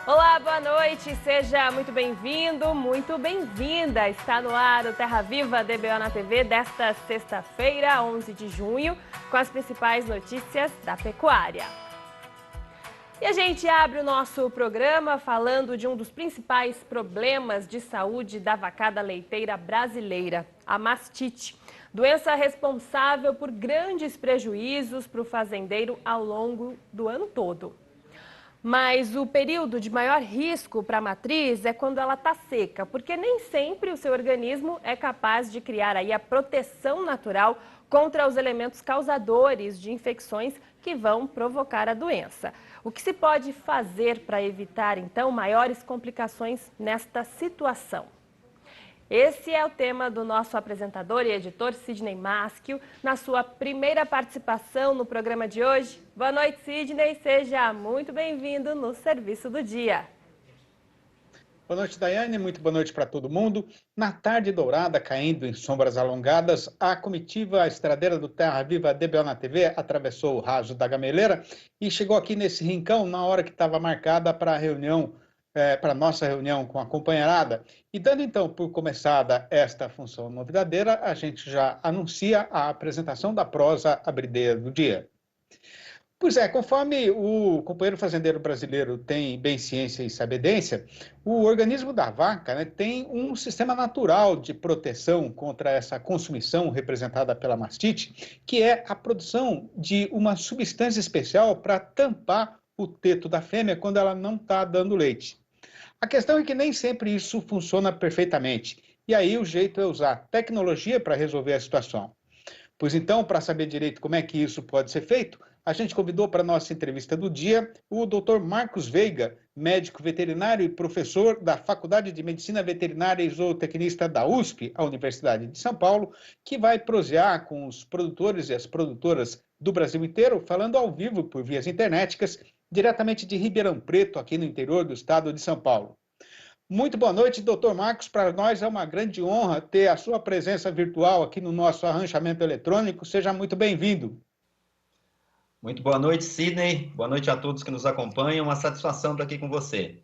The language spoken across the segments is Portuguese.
Olá, boa noite, seja muito bem-vindo, muito bem-vinda. Está no ar o Terra Viva DBO na TV desta sexta-feira, 11 de junho, com as principais notícias da pecuária. E a gente abre o nosso programa falando de um dos principais problemas de saúde da vacada leiteira brasileira, a mastite. Doença responsável por grandes prejuízos para o fazendeiro ao longo do ano todo. Mas o período de maior risco para a matriz é quando ela está seca, porque nem sempre o seu organismo é capaz de criar aí a proteção natural contra os elementos causadores de infecções que vão provocar a doença. O que se pode fazer para evitar, então, maiores complicações nesta situação? Esse é o tema do nosso apresentador e editor Sidney Maschio, na sua primeira participação no programa de hoje. Boa noite, Sidney. Seja muito bem-vindo no Serviço do Dia. Boa noite, Daiane. Muito boa noite para todo mundo. Na tarde dourada, caindo em sombras alongadas, a comitiva estradeira do Terra Viva DBO na TV atravessou o raso da Gameleira e chegou aqui nesse rincão na hora que estava marcada para a reunião, para nossa reunião com a companheirada. E dando então por começada esta função novidadeira, a gente já anuncia a apresentação da prosa abrideira do dia. Pois é, conforme o companheiro fazendeiro brasileiro tem bem ciência e sabedência, o organismo da vaca, né, tem um sistema natural de proteção contra essa consumição representada pela mastite, que é a produção de uma substância especial para tampar o teto da fêmea quando ela não está dando leite. A questão é que nem sempre isso funciona perfeitamente, e aí o jeito é usar tecnologia para resolver a situação. Pois então, para saber direito como é que isso pode ser feito, a gente convidou para a nossa entrevista do dia o Dr. Marcos Veiga, médico veterinário e professor da Faculdade de Medicina Veterinária e Zootecnista da USP, a Universidade de São Paulo, que vai prosear com os produtores e as produtoras do Brasil inteiro, falando ao vivo por vias internéticas, diretamente de Ribeirão Preto, aqui no interior do estado de São Paulo. Muito boa noite, doutor Marcos. Para nós é uma grande honra ter a sua presença virtual aqui no nosso arranchamento eletrônico. Seja muito bem-vindo. Muito boa noite, Sidney. Boa noite a todos que nos acompanham. Uma satisfação estar aqui com você.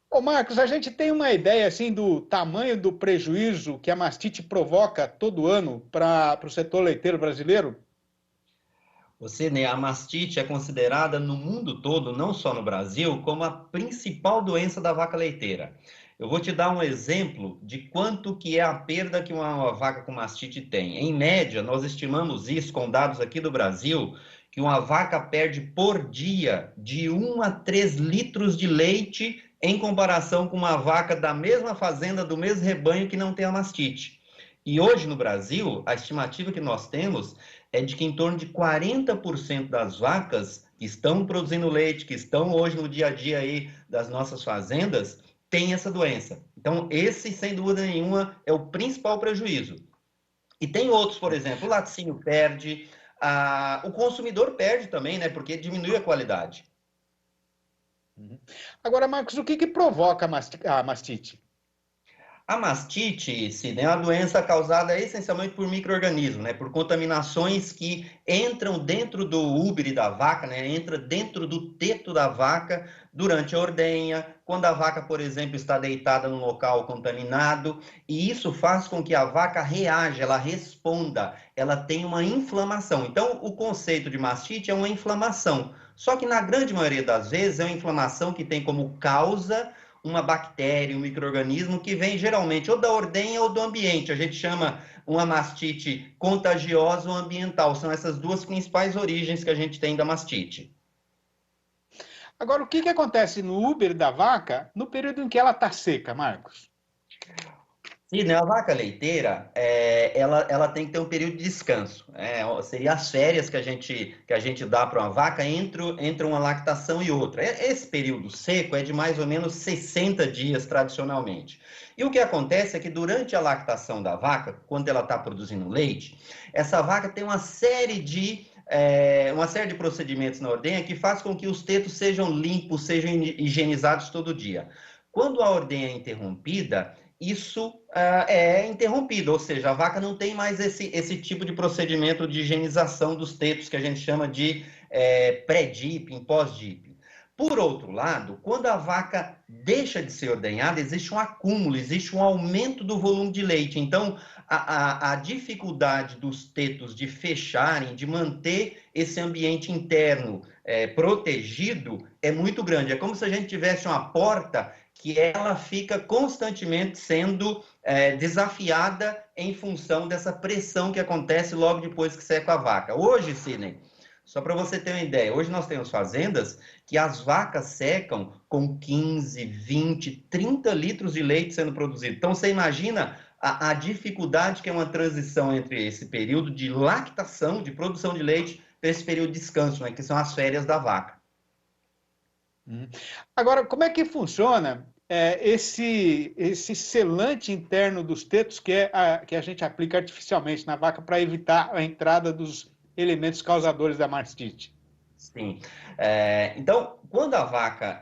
Ô Marcos, a gente tem uma ideia assim do tamanho do prejuízo que a mastite provoca todo ano para o setor leiteiro brasileiro? Você, né, a mastite é considerada no mundo todo, não só no Brasil, como a principal doença da vaca leiteira. Eu vou te dar um exemplo de quanto que é a perda que uma vaca com mastite tem. Em média, nós estimamos isso com dados aqui do Brasil, que uma vaca perde por dia de 1 a 3 litros de leite em comparação com uma vaca da mesma fazenda, do mesmo rebanho que não tem a mastite. E hoje no Brasil, a estimativa que nós temos é de que em torno de 40% das vacas que estão produzindo leite, que estão hoje no dia a dia aí das nossas fazendas, tem essa doença. Então, esse, sem dúvida nenhuma, é o principal prejuízo. E tem outros, por exemplo, o laticínio perde, o consumidor perde também, né? Porque diminui a qualidade. Agora, Marcos, o que provoca a mastite? A mastite, Sidney, é uma doença causada essencialmente por micro-organismos, né? Por contaminações que entram dentro do úbere da vaca, né? Entra dentro do teto da vaca durante a ordenha, quando a vaca, por exemplo, está deitada num local contaminado, e isso faz com que a vaca reaja, ela responda, ela tem uma inflamação. Então, o conceito de mastite é uma inflamação, só que na grande maioria das vezes é uma inflamação que tem como causa uma bactéria, um micro-organismo que vem geralmente ou da ordenha ou do ambiente. A gente chama uma mastite contagiosa ou ambiental. São essas duas principais origens que a gente tem da mastite. Agora, o que acontece no úbere da vaca no período em que ela está seca, Marcos? Sim, né? A vaca leiteira, ela tem que ter um período de descanso. Seria as férias que a gente dá para uma vaca entre uma lactação e outra. Esse período seco é de mais ou menos 60 dias, tradicionalmente. E o que acontece é que durante a lactação da vaca, quando ela está produzindo leite, essa vaca tem uma série de procedimentos na ordenha que faz com que os tetos sejam limpos, sejam higienizados todo dia. Quando a ordenha é interrompida, isso é interrompido, ou seja, a vaca não tem mais esse tipo de procedimento de higienização dos tetos que a gente chama de pré-dipping, pós-dipping. Por outro lado, quando a vaca deixa de ser ordenhada, existe um acúmulo, existe um aumento do volume de leite. Então, a dificuldade dos tetos de fecharem, de manter esse ambiente interno protegido, é muito grande. É como se a gente tivesse uma porta que ela fica constantemente sendo desafiada em função dessa pressão que acontece logo depois que seca a vaca. Hoje, Sidney, só para você ter uma ideia, hoje nós temos fazendas que as vacas secam com 15, 20, 30 litros de leite sendo produzido. Então, você imagina a dificuldade que é uma transição entre esse período de lactação, de produção de leite, para esse período de descanso, né, que são as férias da vaca. Agora, como é que funciona esse selante interno dos tetos que a gente aplica artificialmente na vaca para evitar a entrada dos elementos causadores da mastite? Sim. Então, quando a vaca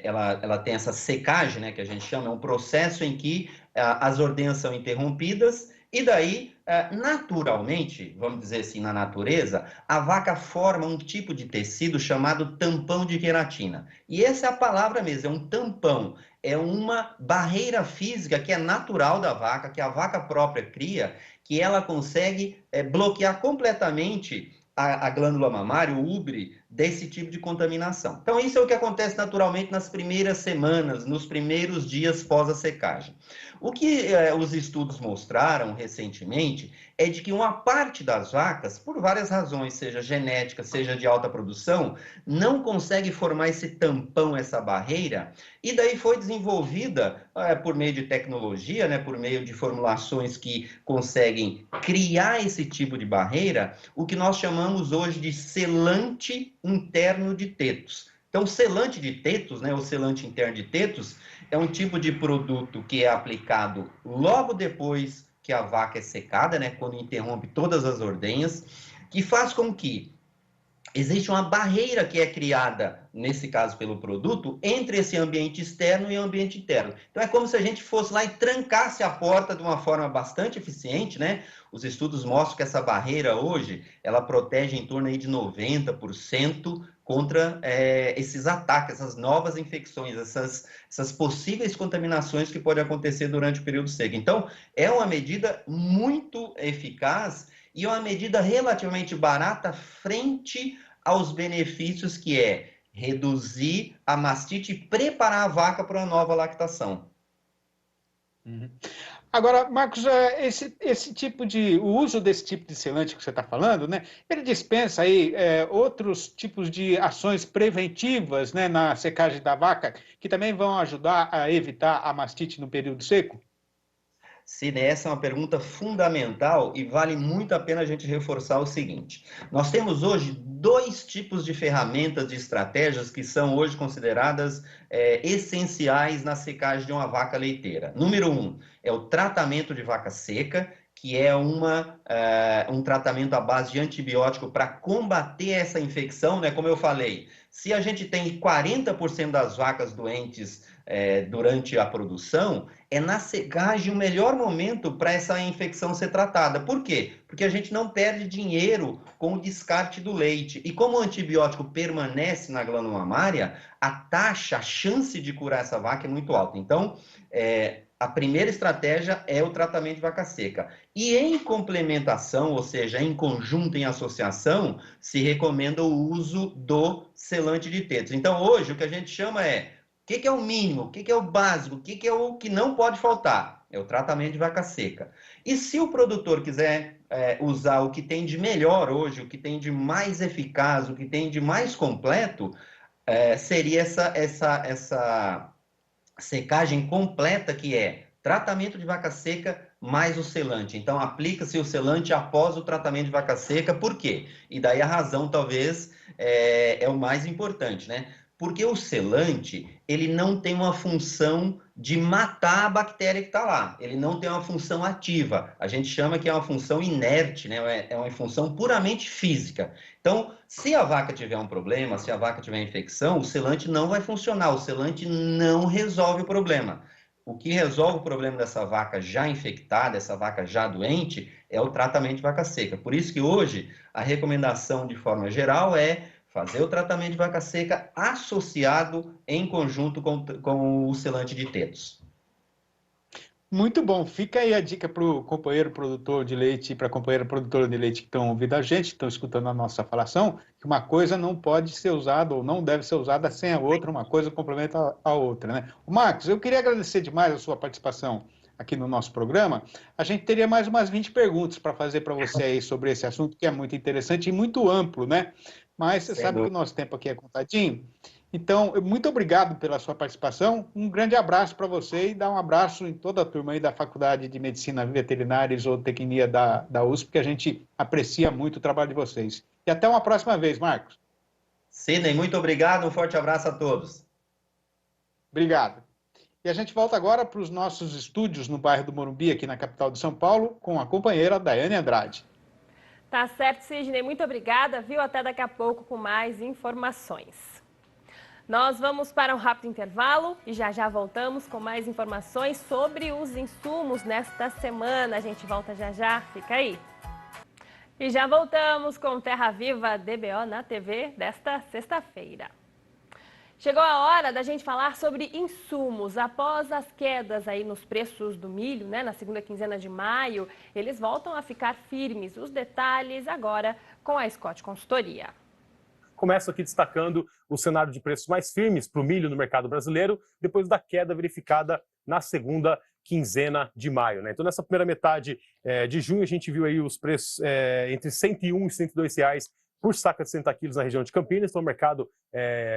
ela tem essa secagem, né, que a gente chama, é um processo em que as ordenhas são interrompidas e daí, naturalmente, vamos dizer assim, na natureza, a vaca forma um tipo de tecido chamado tampão de queratina. E essa é a palavra mesmo, é um tampão. É uma barreira física que é natural da vaca, que a vaca própria cria, que ela consegue bloquear completamente a glândula mamária, o úbre, desse tipo de contaminação. Então, isso é o que acontece naturalmente nas primeiras semanas, nos primeiros dias pós a secagem. O que os estudos mostraram recentemente é de que uma parte das vacas, por várias razões, seja genética, seja de alta produção, não consegue formar esse tampão, essa barreira, e daí foi desenvolvida por meio de tecnologia, né, por meio de formulações que conseguem criar esse tipo de barreira, o que nós chamamos hoje de selante interno de tetos. Então, selante de tetos, né, o selante interno de tetos, é um tipo de produto que é aplicado logo depois que a vaca é secada, né, quando interrompe todas as ordenhas, que faz com que existe uma barreira que é criada, nesse caso pelo produto, entre esse ambiente externo e o ambiente interno. Então é como se a gente fosse lá e trancasse a porta de uma forma bastante eficiente, né? Os estudos mostram que essa barreira hoje, ela protege em torno aí de 90% contra esses ataques, essas novas infecções, essas possíveis contaminações que podem acontecer durante o período seco. Então, é uma medida muito eficaz e uma medida relativamente barata frente aos benefícios que é reduzir a mastite e preparar a vaca para uma nova lactação. Agora, Marcos, o uso desse tipo de selante que você está falando, né, ele dispensa aí outros tipos de ações preventivas, né, na secagem da vaca, que também vão ajudar a evitar a mastite no período seco? Cine, essa é uma pergunta fundamental e vale muito a pena a gente reforçar o seguinte. Nós temos hoje dois tipos de ferramentas, de estratégias que são hoje consideradas essenciais na secagem de uma vaca leiteira. Número 1 é o tratamento de vaca seca, que é um tratamento à base de antibiótico para combater essa infecção, né? Como eu falei, se a gente tem 40% das vacas doentes durante a produção, é na secagem o melhor momento para essa infecção ser tratada. Por quê? Porque a gente não perde dinheiro com o descarte do leite. E como o antibiótico permanece na glândula mamária, a chance de curar essa vaca é muito alta. Então, a primeira estratégia é o tratamento de vaca seca. E em complementação, ou seja, em conjunto, em associação, se recomenda o uso do selante de tetos. Então, hoje, o que a gente chama o que é o mínimo, o que é o básico, o que é o que não pode faltar? É o tratamento de vaca seca. E se o produtor quiser usar o que tem de melhor hoje, o que tem de mais eficaz, o que tem de mais completo, seria essa secagem completa, que é tratamento de vaca seca mais o selante. Então, aplica-se o selante após o tratamento de vaca seca. Por quê? E daí a razão, talvez, é o mais importante, né? Porque o selante, ele não tem uma função de matar a bactéria que está lá. Ele não tem uma função ativa. A gente chama que é uma função inerte, né? É uma função puramente física. Então, se a vaca tiver um problema, se a vaca tiver infecção, o selante não vai funcionar. O selante não resolve o problema. O que resolve o problema dessa vaca já infectada, essa vaca já doente, é o tratamento de vaca seca. Por isso que hoje a recomendação, de forma geral, é fazer o tratamento de vaca seca associado em conjunto com o selante de tetos. Muito bom. Fica aí a dica para o companheiro produtor de leite e para a companheira produtora de leite que estão ouvindo a gente, que estão escutando a nossa falação, que uma coisa não pode ser usada ou não deve ser usada sem a outra, uma coisa complementa a outra, né? Marcos, eu queria agradecer demais a sua participação aqui no nosso programa. A gente teria mais umas 20 perguntas para fazer para você aí sobre esse assunto, que é muito interessante e muito amplo, né? Mas você sabe que o nosso tempo aqui é contadinho. Então, muito obrigado pela sua participação. Um grande abraço para você e dá um abraço em toda a turma aí da Faculdade de Medicina Veterinária e Zootecnia da USP, que a gente aprecia muito o trabalho de vocês. E até uma próxima vez, Marcos. Sidney, muito obrigado. Um forte abraço a todos. Obrigado. E a gente volta agora para os nossos estúdios no bairro do Morumbi, aqui na capital de São Paulo, com a companheira Daiane Andrade. Tá certo, Sidney. Muito obrigada, viu? Até daqui a pouco com mais informações. Nós vamos para um rápido intervalo e já voltamos com mais informações sobre os insumos nesta semana. A gente volta já, fica aí. E já voltamos com Terra Viva DBO na TV desta sexta-feira. Chegou a hora da gente falar sobre insumos. Após as quedas aí nos preços do milho, né, na segunda quinzena de maio, eles voltam a ficar firmes. Os detalhes agora com a Scott Consultoria. Começo aqui destacando o cenário de preços mais firmes para o milho no mercado brasileiro, depois da queda verificada na segunda quinzena de maio, né? Então, nessa primeira metade de junho, a gente viu aí os preços entre R$ 101 e R$ 102 reais por saca de 60 quilos na região de Campinas. Então, o mercado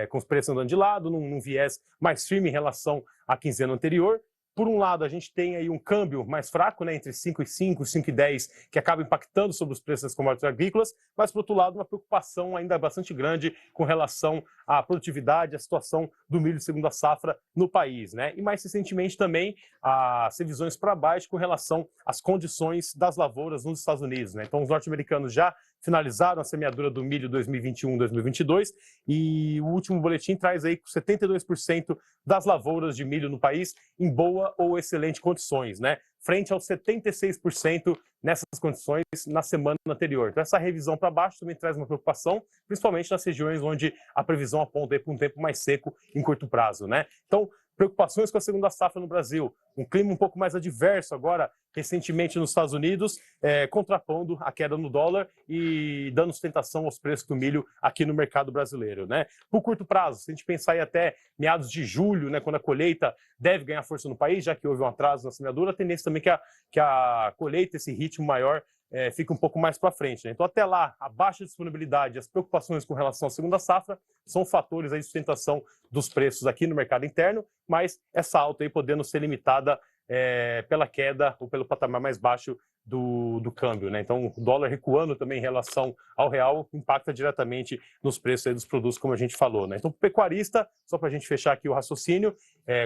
com os preços andando de lado, num viés mais firme em relação à quinzena anterior. Por um lado, a gente tem aí um câmbio mais fraco, né, entre 5,5 e 5,10, que acaba impactando sobre os preços das commodities agrícolas, mas, por outro lado, uma preocupação ainda bastante grande com relação à produtividade, à situação do milho de segunda safra no país, né? E mais recentemente também as revisões para baixo com relação às condições das lavouras nos Estados Unidos, né? Então, os norte-americanos já finalizaram a semeadura do milho 2021-2022 e o último boletim traz aí 72% das lavouras de milho no país em boa ou excelente condições, né? Frente aos 76% nessas condições na semana anterior. Então, essa revisão para baixo também traz uma preocupação, principalmente nas regiões onde a previsão aponta para um tempo mais seco em curto prazo, né? Então, preocupações com a segunda safra no Brasil, um clima um pouco mais adverso agora, recentemente nos Estados Unidos, contrapondo a queda no dólar e dando sustentação aos preços do milho aqui no mercado brasileiro, né? Por curto prazo, se a gente pensar aí até meados de julho, né, quando a colheita deve ganhar força no país, já que houve um atraso na semeadura, a tendência também é que a colheita, esse ritmo maior, fica um pouco mais para frente, né? Então, até lá, a baixa disponibilidade e as preocupações com relação à segunda safra são fatores aí de sustentação dos preços aqui no mercado interno, mas essa alta aí podendo ser limitada pela queda ou pelo patamar mais baixo do câmbio, né? Então, o dólar recuando também em relação ao real impacta diretamente nos preços aí dos produtos, como a gente falou, né? Então, o pecuarista, só para a gente fechar aqui o raciocínio,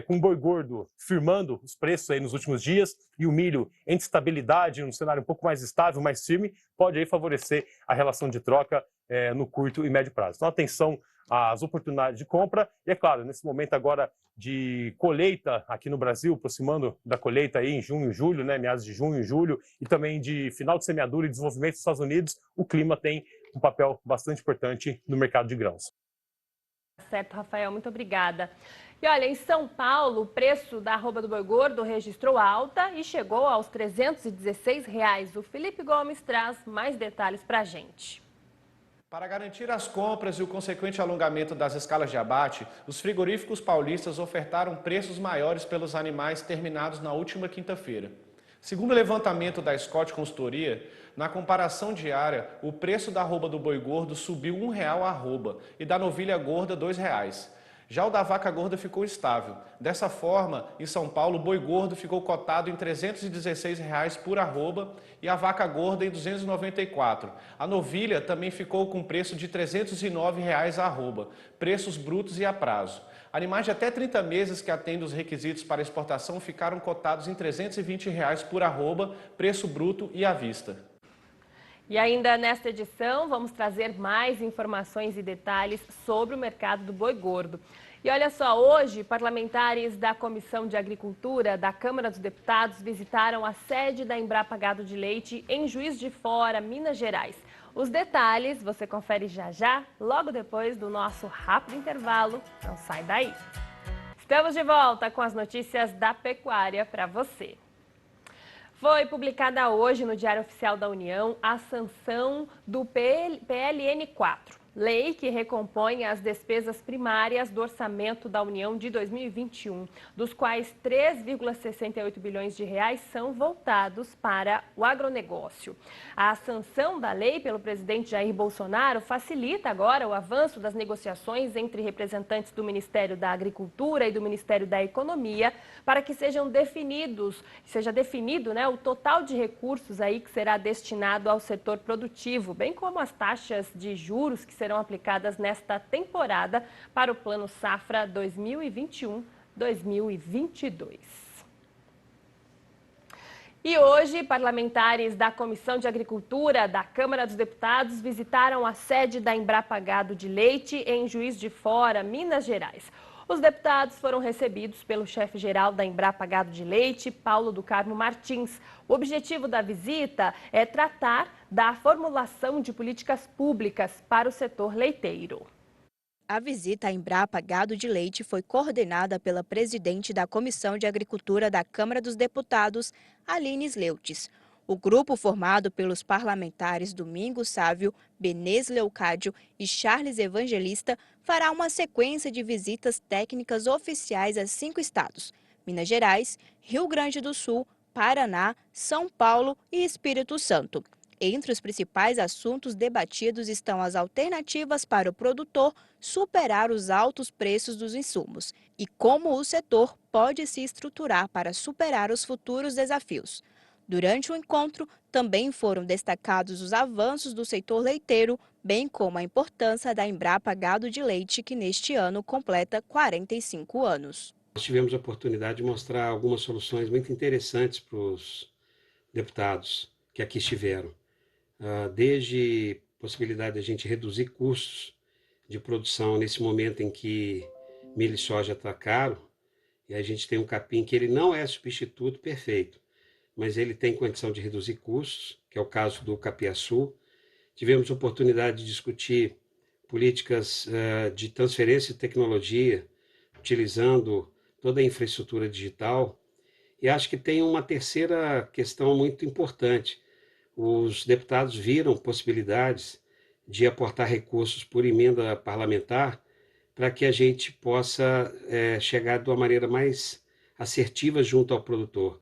com o boi gordo firmando os preços aí nos últimos dias e o milho em estabilidade, num cenário um pouco mais estável, mais firme, pode aí favorecer a relação de troca no curto e médio prazo. Então, atenção às oportunidades de compra e, é claro, nesse momento agora de colheita aqui no Brasil, aproximando da colheita aí em junho e julho, né, meados de junho e julho, e também de final de semeadura e desenvolvimento dos Estados Unidos, o clima tem um papel bastante importante no mercado de grãos. Certo, Rafael, muito obrigada. E olha, em São Paulo, o preço da arroba do boi gordo registrou alta e chegou aos R$ 316 reais. O Felipe Gomes traz mais detalhes para a gente. Para garantir as compras e o consequente alongamento das escalas de abate, os frigoríficos paulistas ofertaram preços maiores pelos animais terminados na última quinta-feira. Segundo o levantamento da Scott Consultoria, na comparação diária, o preço da arroba do boi gordo subiu R$ 1,00 a arroba e da novilha gorda R$ 2,00. Já o da vaca gorda ficou estável. Dessa forma, em São Paulo, o boi gordo ficou cotado em R$ 316 reais por arroba e a vaca gorda em R$ 294. A novilha também ficou com preço de R$ 309 reais a arroba, preços brutos e a prazo. Animais de até 30 meses que atendem os requisitos para exportação ficaram cotados em R$ 320 reais por arroba, preço bruto e à vista. E ainda nesta edição, vamos trazer mais informações e detalhes sobre o mercado do boi gordo. E olha só, hoje, parlamentares da Comissão de Agricultura da Câmara dos Deputados visitaram a sede da Embrapa Gado de Leite em Juiz de Fora, Minas Gerais. Os detalhes você confere já já, logo depois do nosso rápido intervalo. Não sai daí. Estamos de volta com as notícias da pecuária para você. Foi publicada hoje no Diário Oficial da União a sanção do PLN 4, lei que recompõe as despesas primárias do orçamento da União de 2021, dos quais 3,68 bilhões de reais são voltados para o agronegócio. A sanção da lei pelo presidente Jair Bolsonaro facilita agora o avanço das negociações entre representantes do Ministério da Agricultura e do Ministério da Economia para que seja definido, né, o total de recursos aí que será destinado ao setor produtivo, bem como as taxas de juros que serão aplicadas nesta temporada para o Plano Safra 2021-2022. E hoje, parlamentares da Comissão de Agricultura da Câmara dos Deputados visitaram a sede da Embrapa Gado de Leite em Juiz de Fora, Minas Gerais. Os deputados foram recebidos pelo chefe-geral da Embrapa Gado de Leite, Paulo do Carmo Martins. O objetivo da visita é tratar da formulação de políticas públicas para o setor leiteiro. A visita à Embrapa Gado de Leite foi coordenada pela presidente da Comissão de Agricultura da Câmara dos Deputados, Aline Sleutes. O grupo, formado pelos parlamentares Domingos Sávio, Benês Leocádio e Charles Evangelista, fará uma sequência de visitas técnicas oficiais a 5 estados: Minas Gerais, Rio Grande do Sul, Paraná, São Paulo e Espírito Santo. Entre os principais assuntos debatidos estão as alternativas para o produtor superar os altos preços dos insumos e como o setor pode se estruturar para superar os futuros desafios. Durante o encontro, também foram destacados os avanços do setor leiteiro, bem como a importância da Embrapa Gado de Leite, que neste ano completa 45 anos. Nós tivemos a oportunidade de mostrar algumas soluções muito interessantes para os deputados que aqui estiveram. Desde a possibilidade de a gente reduzir custos de produção nesse momento em que milho e soja está caro, e a gente tem um capim que ele não é substituto perfeito, mas ele tem condição de reduzir custos, que é o caso do capiaçu. Tivemos a oportunidade de discutir políticas de transferência de tecnologia, utilizando toda a infraestrutura digital. E acho que tem uma terceira questão muito importante. Os deputados viram possibilidades de aportar recursos por emenda parlamentar para que a gente possa chegar de uma maneira mais assertiva junto ao produtor.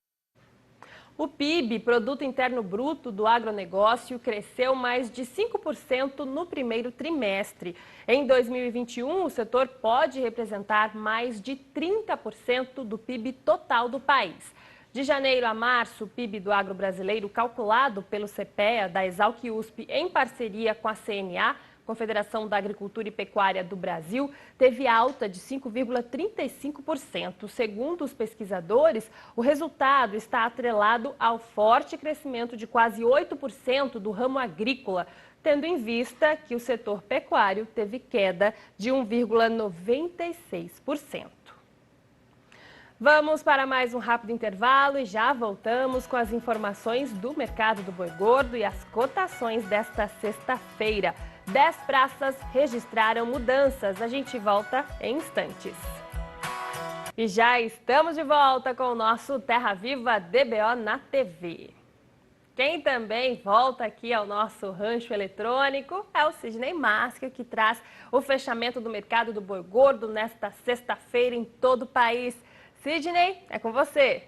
O PIB, Produto Interno Bruto do agronegócio, cresceu mais de 5% no primeiro trimestre. Em 2021, o setor pode representar mais de 30% do PIB total do país. De janeiro a março, o PIB do agro brasileiro, calculado pelo CPEA da Exalc-USP em parceria com a CNA, Confederação da Agricultura e Pecuária do Brasil, teve alta de 5,35%. Segundo os pesquisadores, o resultado está atrelado ao forte crescimento de quase 8% do ramo agrícola, tendo em vista que o setor pecuário teve queda de 1,96%. Vamos para mais um rápido intervalo e já voltamos com as informações do mercado do boi gordo e as cotações desta sexta-feira. 10 praças registraram mudanças. A gente volta em instantes. E já estamos de volta com o nosso Terra Viva DBO na TV. Quem também volta aqui ao nosso rancho eletrônico é o Sidney Maschio, que traz o fechamento do mercado do boi gordo nesta sexta-feira em todo o país. Sidney, é com você.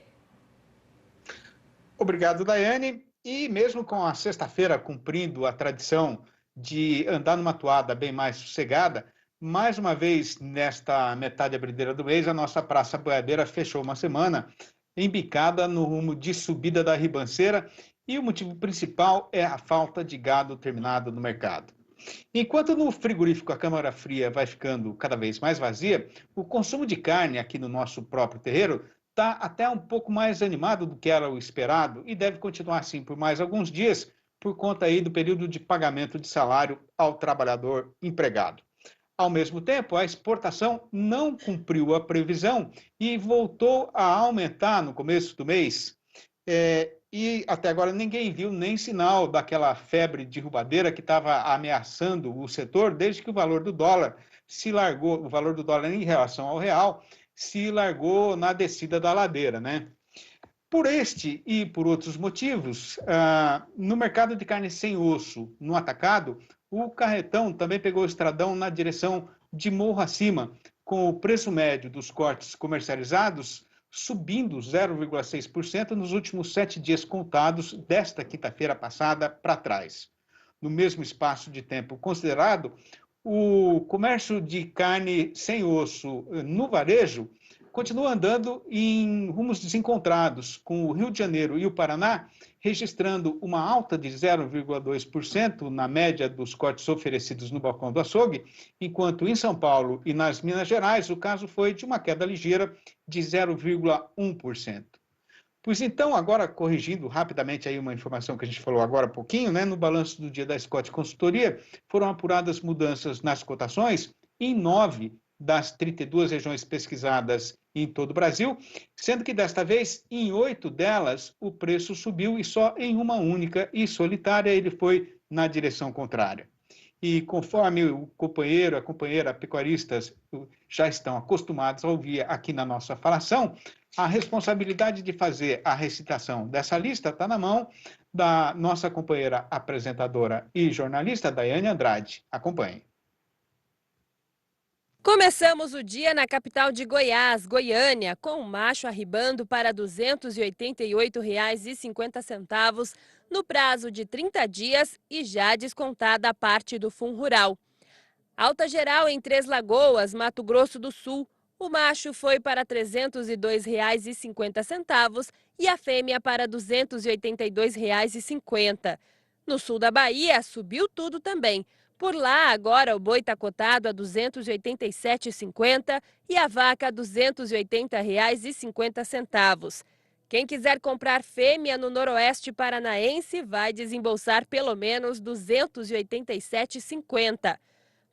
Obrigado, Daiane. E mesmo com a sexta-feira cumprindo a tradição de andar numa toada bem mais sossegada, mais uma vez, nesta metade abrideira do mês, a nossa Praça Boiadeira fechou uma semana embicada no rumo de subida da ribanceira e o motivo principal é a falta de gado terminado no mercado. Enquanto no frigorífico a câmara fria vai ficando cada vez mais vazia, o consumo de carne aqui no nosso próprio terreiro está até um pouco mais animado do que era o esperado e deve continuar assim por mais alguns dias, por conta aí do período de pagamento de salário ao trabalhador empregado. Ao mesmo tempo, a exportação não cumpriu a previsão e voltou a aumentar no começo do mês. E até agora ninguém viu nem sinal daquela febre derrubadeira que estava ameaçando o setor, desde que o valor do dólar se largou, o valor do dólar em relação ao real, se largou na descida da ladeira, né? Por este e por outros motivos, no mercado de carne sem osso, no atacado, o carretão também pegou o estradão na direção de morro acima, com o preço médio dos cortes comercializados subindo 0,6% nos últimos 7 dias contados desta quinta-feira passada para trás. No mesmo espaço de tempo considerado, o comércio de carne sem osso no varejo continua andando em rumos desencontrados, com o Rio de Janeiro e o Paraná registrando uma alta de 0,2% na média dos cortes oferecidos no balcão do açougue, enquanto em São Paulo e nas Minas Gerais o caso foi de uma queda ligeira de 0,1%. Pois então, agora corrigindo rapidamente aí uma informação que a gente falou agora há pouquinho, né, no balanço do dia da Scott Consultoria, foram apuradas mudanças nas cotações em 9 das 32 regiões pesquisadas em todo o Brasil, sendo que desta vez, em 8 delas, o preço subiu e só em uma única e solitária ele foi na direção contrária. E conforme o companheiro, a companheira pecuaristas já estão acostumados a ouvir aqui na nossa falação, a responsabilidade de fazer a recitação dessa lista está na mão da nossa companheira apresentadora e jornalista, Daiane Andrade. Acompanhe. Começamos o dia na capital de Goiás, Goiânia, com o macho arribando para R$ 288,50 no prazo de 30 dias e já descontada a parte do fundo rural. Alta geral em Três Lagoas, Mato Grosso do Sul. O macho foi para R$ 302,50 e a fêmea para R$ 282,50. No sul da Bahia, subiu tudo também. Por lá, agora o boi está cotado a R$ 287,50 e a vaca R$ 280,50. Quem quiser comprar fêmea no noroeste paranaense vai desembolsar pelo menos R$ 287,50.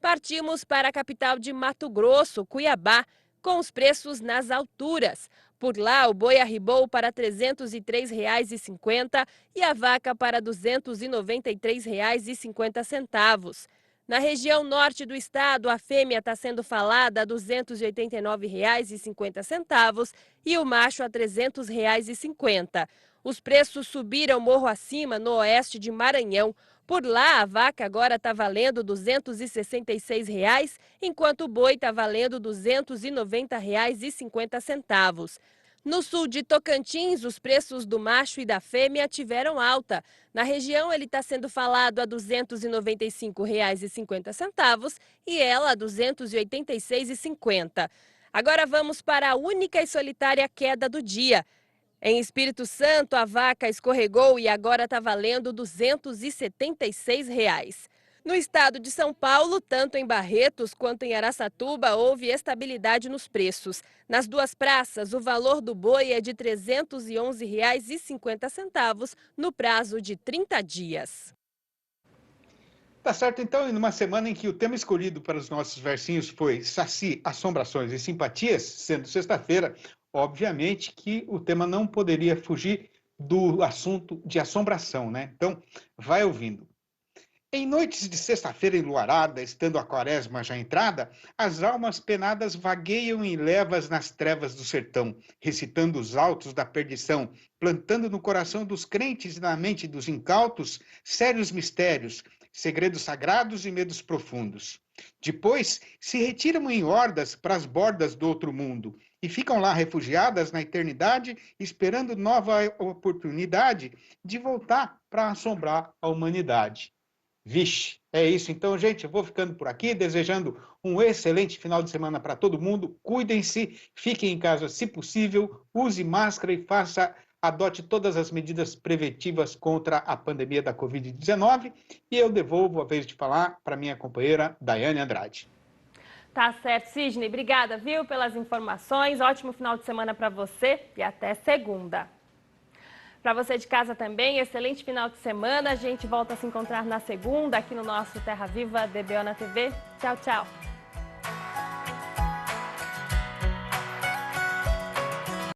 Partimos para a capital de Mato Grosso, Cuiabá, com os preços nas alturas. Por lá, o boi arribou para R$ 303,50 e a vaca para R$ 293,50. Na região norte do estado, a fêmea está sendo falada a R$ 289,50 e o macho a R$ 300,50. Os preços subiram morro acima no oeste de Maranhão. Por lá, a vaca agora está valendo R$ 266,00, enquanto o boi está valendo R$ 290,50. No sul de Tocantins, os preços do macho e da fêmea tiveram alta. Na região, ele está sendo falado a R$ 295,50 e ela a R$ 286,50. Agora vamos para a única e solitária queda do dia. Em Espírito Santo, a vaca escorregou e agora está valendo R$ 276,00. No estado de São Paulo, tanto em Barretos quanto em Araçatuba, houve estabilidade nos preços. Nas duas praças, o valor do boi é de R$ 311,50 no prazo de 30 dias. Tá certo, então, e numa semana em que o tema escolhido para os nossos versinhos foi Saci, Assombrações e Simpatias, sendo sexta-feira, obviamente que o tema não poderia fugir do assunto de assombração, né? Então, vai ouvindo. Em noites de sexta-feira enluarada, estando a quaresma já entrada, as almas penadas vagueiam em levas nas trevas do sertão, recitando os autos da perdição, plantando no coração dos crentes e na mente dos incautos sérios mistérios, segredos sagrados e medos profundos. Depois, se retiram em hordas para as bordas do outro mundo e ficam lá refugiadas na eternidade, esperando nova oportunidade de voltar para assombrar a humanidade. Vixe, é isso. Então, gente, eu vou ficando por aqui, desejando um excelente final de semana para todo mundo. Cuidem-se, fiquem em casa se possível, use máscara e adote todas as medidas preventivas contra a pandemia da Covid-19. E eu devolvo a vez de falar para minha companheira Daiane Andrade. Tá certo, Sidney. Obrigada, viu, pelas informações. Ótimo final de semana para você e até segunda. Para você de casa também, excelente final de semana. A gente volta a se encontrar na segunda aqui no nosso Terra Viva DBO na TV. Tchau, tchau.